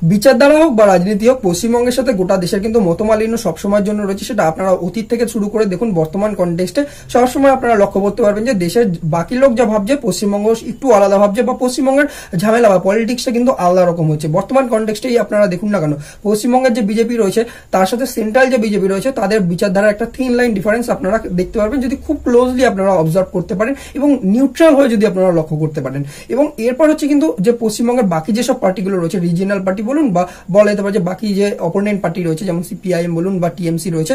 বিচারধারা হোক বা রাজনীতি হোক, পশ্চিমবঙ্গের সাথে গোটা দেশের কিন্তু মতমালিন্য সবসময়ের জন্য রয়েছে। সেটা আপনারা অতীত থেকে শুরু করে দেখুন বর্তমান কনটেক্সটে সবসময় আপনারা লক্ষ্য করতে পারবেন যে দেশের বাকি লোক যা ভাবছে পশ্চিমবঙ্গ একটু আলাদা ভাবছে, বা পশ্চিমবঙ্গের ঝামেলা বা পলিটিক্সটা কিন্তু আলাদা রকম হচ্ছে। বর্তমান কনটেক্সটেই আপনারা দেখুন না কেন, পশ্চিমবঙ্গের যে বিজেপি রয়েছে তার সাথে সেন্ট্রাল যে বিজেপি রয়েছে তাদের বিচারধারার একটা থিন লাইন ডিফারেন্স আপনারা দেখতে পারবেন যদি খুব ক্লোজলি আপনারা অবজার্ভ করতে পারেন এবং নিউট্রাল হয়ে যদি আপনারা লক্ষ্য করতে পারেন। এবং এরপর হচ্ছে কিন্তু যে পশ্চিমবঙ্গের বাকি যেসব পার্টিগুলো রয়েছে, রিজিনাল পার্টি বলুন বা বলা যেতে পারে যে বাকি যে অপোনেন্ট পার্টি রয়েছে যেমন সিপিআইএম বলুন বা টিএমসি রয়েছে,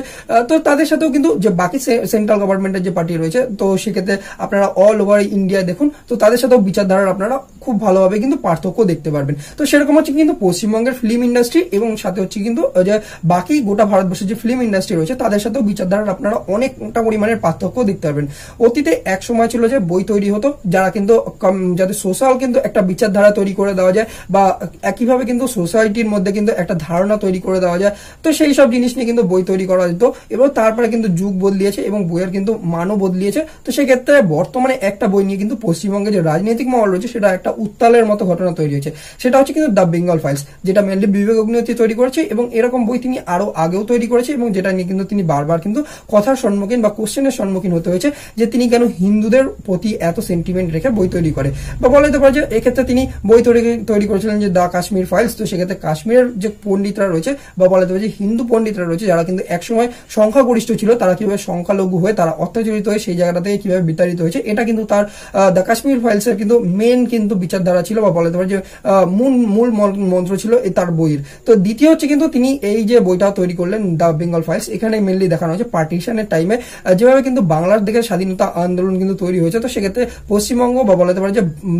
তো তাদের সাথেও কিন্তু যে বাকি সেন্ট্রাল গভর্নমেন্টের যে পার্টি রয়েছে, তো সেক্ষেত্রে আপনারা অল ওভার ইন্ডিয়া দেখুন, তো তাদের সাথেও বিচারধারার আপনারা খুব ভালোভাবে কিন্তু পার্থক্য দেখতে পারবেন। তো সেরকম হচ্ছে কিন্তু পশ্চিমবঙ্গের ফিল্ম ইন্ডাস্ট্রি এবং সাথে হচ্ছে কিন্তু যে বাকি গোটা ভারতবর্ষের যে ফিল্ম ইন্ডাস্ট্রি রয়েছে তাদের সাথেও বিচারধারার আপনারা অনেকটা পরিমাণের পার্থক্য দেখতে পারবেন। অতীতে এক সময় ছিল যে বই তৈরি হতো যারা কিন্তু যাদের সোশ্যাল কিন্তু একটা বিচারধারা তৈরি করে দেওয়া যায় বা একইভাবে কিন্তু সোসাইটির মধ্যে কিন্তু একটা ধারণা তৈরি করে দেওয়া যায়, তো সেই সব জিনিস নিয়ে কিন্তু বই তৈরি করা যেত। এবং তারপরে কিন্তু যুগ বদলিয়েছে এবং বইয়ের কিন্তু মানও বদলিয়েছে। তো সেক্ষেত্রে বর্তমানে একটা বই নিয়ে কিন্তু পশ্চিমবঙ্গে যে রাজনৈতিক মহল রয়েছে সেটা একটা উত্তালের মতো ঘটনা তৈরি হয়েছে। সেটা হচ্ছে কিন্তু দ্য বেঙ্গল ফাইলস, যেটা মেনলি বিবেক অগ্নিহোত্রী তৈরি করেছে এবং এরকম বই তিনি আরো আগেও তৈরি করেছে এবং যেটা নিয়ে কিন্তু তিনি বারবার কিন্তু কথার সম্মুখীন বা কোশ্চেনের সম্মুখীন হতে হয়েছে যে তিনি কেন হিন্দুদের প্রতি এত সেন্টিমেন্ট রেখে বই তৈরি করে। বা বলা যেতে পারে যে এক্ষেত্রে তিনি বই তৈরি করেছিলেন যে দ্য কাশ্মীর ফাইলস। তো সেক্ষেত্রে কাশ্মীরের যে পণ্ডিতরা রয়েছে বা বলা যেতে পারে যে হিন্দু পণ্ডিতরা রয়েছে যারা কিন্তু একসময় সংখ্যাগরিষ্ঠ ছিল, তারা কিভাবে সংখ্যালঘু হয়ে তারা অত্যাচারিত হয়ে সেই জায়গাটা থেকে কিভাবে বিতাড়িত হয়েছে, এটা কিন্তু তার দ্য কাশ্মীর ফাইলস এর কিন্তু মেন কিন্তু বিচারধারা ছিল বা বলা যেতে পারে যে মূল মন্ত্র ছিল তার বইয়ের। তো দ্বিতীয় হচ্ছে কিন্তু তিনি এই যে বইটা তৈরি করলেন দ্য বেঙ্গল ফাইলস, এখানে মেনলি দেখানো হয়েছে পার্টিশনের টাইমে যেভাবে কিন্তু বাংলার দিকে স্বাধীনতা আন্দোলন কিন্তু তৈরি হয়েছে। তো সেক্ষেত্রে পশ্চিমবঙ্গ বা বলা যেতে পারে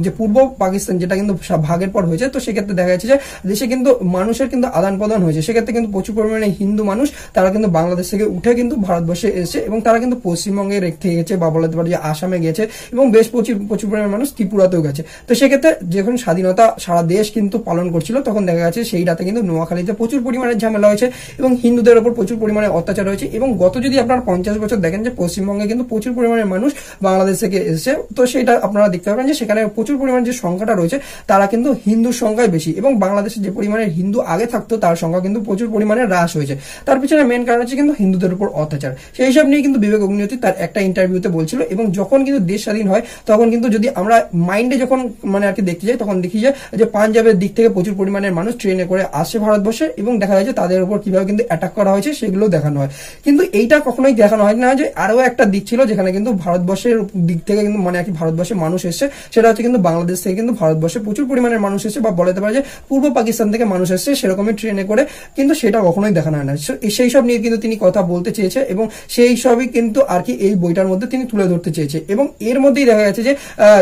যে পূর্ব পাকিস্তান যেটা কিন্তু ভাগের পর হয়েছে, তো সেক্ষেত্রে দেখা যাচ্ছে যে দেশে কিন্তু মানুষের কিন্তু আদান প্রদান হয়েছে। সেক্ষেত্রে কিন্তু প্রচুর পরিমাণে হিন্দু মানুষ তারা কিন্তু বাংলাদেশ থেকে উঠে কিন্তু ভারতবর্ষে এসেছে এবং তারা কিন্তু পশ্চিমবঙ্গে রেখে গেছে বা বলা যেতে পারে যে আসামে গেছে এবং বেশ প্রচুর পরিমাণে মানুষ ত্রিপুরাতেও গেছে। তো সেক্ষেত্রে যখন স্বাধীনতা সারা দেশ কিন্তু পালন করছিল তখন দেখা গেছে সেই রাতে কিন্তু নোয়াখালীতে প্রচুর পরিমাণে ঝামেলা হয়েছে এবং হিন্দুদের উপর প্রচুর পরিমাণে অত্যাচার হয়েছে। এবং গত যদি আপনারা 50 বছর দেখেন যে পশ্চিমবঙ্গে কিন্তু প্রচুর পরিমাণে মানুষ বাংলাদেশ থেকে এসেছে, তো সেটা আপনারা দেখতে পাবেন যে সেখানে প্রচুর পরিমাণে যে সংখ্যাটা রয়েছে তারা কিন্তু হিন্দুর সংখ্যায় বেশি এবং বাংলাদেশে যে পরিমাণে হিন্দু আগে থাকতো তার সংখ্যা কিন্তু প্রচুর পরিমাণে হ্রাস হয়েছে। তার পিছনে মেন কারণ হচ্ছে কিন্তু হিন্দুদের উপর অত্যাচার। সেই সব নিয়ে কিন্তু বিবেক অগ্নিহোত্রী তার একটা ইন্টারভিউতে বলছিল। এবং যখন কিন্তু দেশ স্বাধীন হয় তখন কিন্তু যদি আমরা মাইন্ডে যখন মানে আর কি দেখতে যাই তখন দেখি যে পাঞ্জাবের দিক থেকে প্রচুর পরিমাণের মানুষ ট্রেনে করে আসে ভারতবর্ষে এবং দেখা যায় যে তাদের উপর কিভাবে কিন্তু অ্যাটাক করা হয়েছে সেগুলো দেখানো হয়। কিন্তু এইটা কখনোই দেখানো হয় না যে আরো একটা দিক ছিল যেখানে কিন্তু ভারতবর্ষের দিক থেকে কিন্তু মানে আর কি ভারতবর্ষে মানুষ এসছে, সেটা হচ্ছে কিন্তু বাংলাদেশ থেকে কিন্তু ভারতবর্ষে প্রচুর পরিমাণের মানুষ এসেছে বা বলতে পারে যে পূর্ব পাকিস্তান থেকে মানুষ এসছে সেরকমই ট্রেনে করে, কিন্তু সেটা কখনোই দেখানো হয় না। সেই সব নিয়ে কিন্তু তিনি কথা বলতে চেয়েছে এবং সেই সবই কিন্তু আর কি এই বইটার মধ্যে তিনি তুলে ধরতে চেয়েছে। এবং এর মধ্যেই দেখা গেছে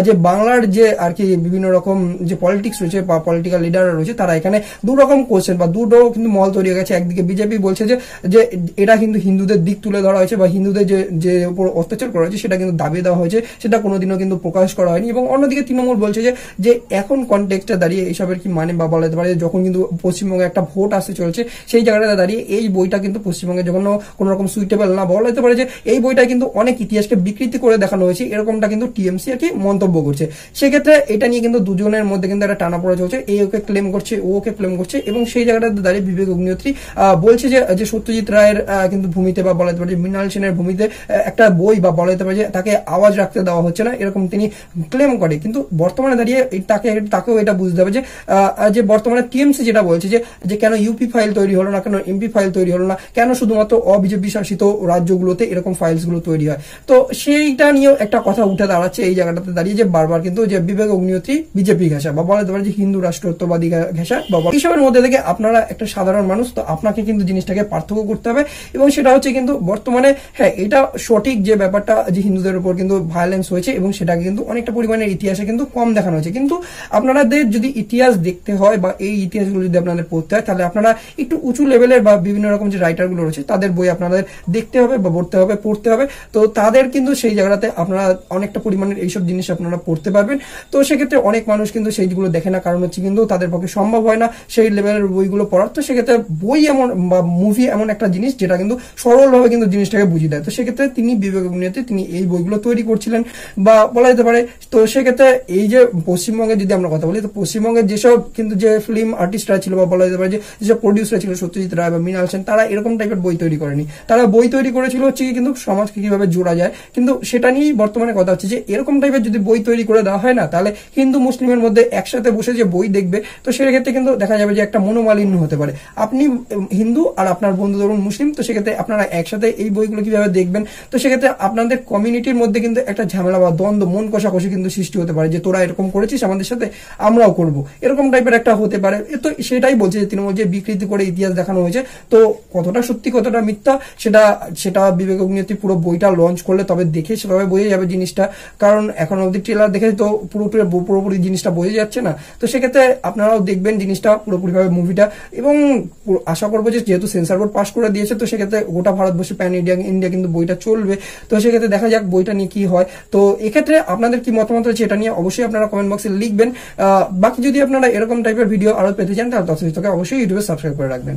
যে বাংলার যে আর কি বিভিন্ন রকম যে পলিটিক্স রয়েছে বা পলিটিক্যাল লিডাররা রয়েছে তারা এখানে দু রকম কোশ্চেন বা দুটো কিন্তু মহল তৈরি হয়ে গেছে। একদিকে বিজেপি বলছে যে এটা কিন্তু হিন্দুদের দিক তুলে ধরা হয়েছে বা হিন্দুদের যে উপর অত্যাচার করা হয়েছে সেটা কিন্তু দাবি দেওয়া হয়েছে, সেটা কোনোদিনও কিন্তু প্রকাশ করা হয়নি। এবং অন্যদিকে তৃণমূল বলছে যে এখন কনটেক্সটে দাঁড়িয়ে এইসবের কি মানে বা বলা যেতে পারে যখন কিন্তু পশ্চিমবঙ্গে একটা ভোট আসতে চলছে সেই জায়গাটা দাঁড়িয়ে এই বইটা কিন্তু পশ্চিমবঙ্গে যখন কোনো রকম সুইটেবল না, বলা যেতে পারে যে এই বইটা কিন্তু অনেক ইতিহাসকে বিকৃতি করে দেখানো হয়েছে, এরকমটা কিন্তু টিএমসি আর কি মন্তব্য করছে। সেক্ষেত্রে এটা নিয়ে কিন্তু দুজনের মধ্যে কিন্তু একটা টানাপোড়া চলছে, এই ওকে ক্লেম করছে ও ওকে ক্লেম করছে। এবং সেই জায়গাটাতে দাঁড়িয়ে বিবেক অগ্নিহোত্রী বলছে যে সত্যজিৎ রায়ের কিন্তু ভূমিতে বা বলা যেতে পারে যে মৃণাল সেনের ভূমিতে একটা বই বা বলা যেতে পারে যে তাকে আওয়াজ রাখতে দেওয়া হচ্ছে না, এরকম তিনি ক্লেম করে। কিন্তু বর্তমানে দাঁড়িয়ে তাকেও এটা বুঝতে হবে যে বর্তমানে টিএমসি যেটা বলছে যে কেন ইউপি ফাইল তৈরি হলো না, কেন এমপি ফাইল তৈরি হলো না, কেন শুধুমাত্র অবিজেপি শাসিত রাজ্যগুলোতে এরকম ফাইলস গুলো তৈরি হয়। তো সেইটা নিয়েও একটা কথা উঠে দাঁড়াচ্ছে এই জায়গাটাতে দাঁড়িয়ে যে বারবার কিন্তু যে বিবেক অগ্নিহোত্রী বিজেপি ঘেঁষা বা বলা যেতে পারে যে হিন্দু রাষ্ট্রত্ববাদী ঘেঁষা বা এইসবের মধ্যে থেকে আপনারা একটা সাধারণ মানুষ, তো আপনাকে কিন্তু জিনিসটাকে পার্থক্য করতে হবে। এবং সেটা হচ্ছে কিন্তু বর্তমানে হ্যাঁ এটা সঠিক যে ব্যাপারটা যে হিন্দুদের উপর কিন্তু ভায়োলেন্স হয়েছে এবং সেটাকে কিন্তু অনেকটা পরিমাণের ইতিহাসে কিন্তু কম দেখানো হয়েছে। কিন্তু আপনাদের যদি ইতিহাস দেখতে হয় বা এই ইতিহাসগুলো যদি আপনাদের পড়তে হয় তাহলে আপনারা একটু উঁচু লেভেলের বা বিভিন্ন রকম যে রাইটারগুলো রয়েছে তাদের বই আপনাদের দেখতে হবে বা পড়তে হবে। তো তাদের কিন্তু সেই জায়গাতে আপনারা অনেকটা পরিমাণের এইসব জিনিস আপনারা পড়তে পারবেন। তো সেক্ষেত্রে অনেক মানুষ কিন্তু সেইগুলো দেখে না, কারণ হচ্ছে কিন্তু তাদের পক্ষে সম্ভব হয় না সেই লেভেলের বইগুলো পড়ার। তো সেক্ষেত্রে বই এমন বা মুভি এমন একটা জিনিস যেটা কিন্তু সরলভাবে কিন্তু জিনিসটাকে বুঝিয়ে দেয়। তো সেক্ষেত্রে তিনি বিবেক অগ্নিহোত্রী তিনি এই বইগুলো তৈরি করছিলেন বা বলা যেতে পারে। তো সেক্ষেত্রে এই যে পশ্চিমবঙ্গে যদি আমরা কথা বলি, তো পশ্চিমবঙ্গের যেসব কিন্তু যে ফিল্ম মুসলিম আর্টিস্টরা ছিল বা বলা যেতে পারে যেসব প্রডিউসার ছিল সত্যজিৎ রায় বা মৃণাল সেন, তারা এরকম টাইপের বই তৈরি করেনি। তারা বই তৈরি করেছিল হচ্ছে কিন্তু সমাজকে কিভাবে জোড়া যায়, কিন্তু সেটা নিয়েই বর্তমানে কথা হচ্ছে যে এরকম টাইপের যদি বই তৈরি করে দেওয়া হয় না, তাহলে হিন্দু মুসলিমের মধ্যে একসাথে বসে যে বই দেখবে, তো সেক্ষেত্রে কিন্তু দেখা যাবে যে একটা মনোমালিন্য হতে পারে। আপনি হিন্দু আর আপনার বন্ধু ধরুন মুসলিম, তো সেক্ষেত্রে আপনারা একসাথে এই বইগুলো কিভাবে দেখবেন, তো সেক্ষেত্রে আপনাদের কমিউনিটির মধ্যে কিন্তু একটা ঝামেলা বা দ্বন্দ্ব, মন কষাকষি কিন্তু সৃষ্টি হতে পারে, যে তোরা এরকম করেছিস আমাদের সাথে, আমরাও করব, এরকম টাইপের একটা হতে পারে। তো সেটাই বলছে যে তৃণমূল যে বিকৃতি করে ইতিহাস দেখানো হয়েছে, তো কতটা সত্যি কতটা মিথ্যা সেটা বিবেক অগ্নিহোত্রী পুরো বইটা লঞ্চ করলে তবে দেখে সেভাবে বোঝা যাবে জিনিসটা, কারণ এখন অবধি ট্রেলার দেখে তো পুরোপুরি জিনিসটা বোঝা যাচ্ছে না। তো সেক্ষেত্রে আপনারাও দেখবেন জিনিসটা পুরোপুরিভাবে মুভিটা, এবং আশা করবো যে যেহেতু সেন্সর বোর্ড পাস করে দিয়েছে, তো সেক্ষেত্রে গোটা ভারতবর্ষে প্যান ইন্ডিয়া কিন্তু বইটা চলবে। তো সেক্ষেত্রে দেখা যাক বইটা নিয়ে কি হয়। তো এক্ষেত্রে আপনাদের কি মতামত আছে এটা নিয়ে অবশ্যই আপনারা কমেন্ট বক্সে লিখবেন। বাকি যদি আপনারা এরকম টাইপের ভিডিও আরো পেতে চান, তাহলে অবশ্যই ইউটিউবে সাবস্ক্রাইব করে রাখবেন।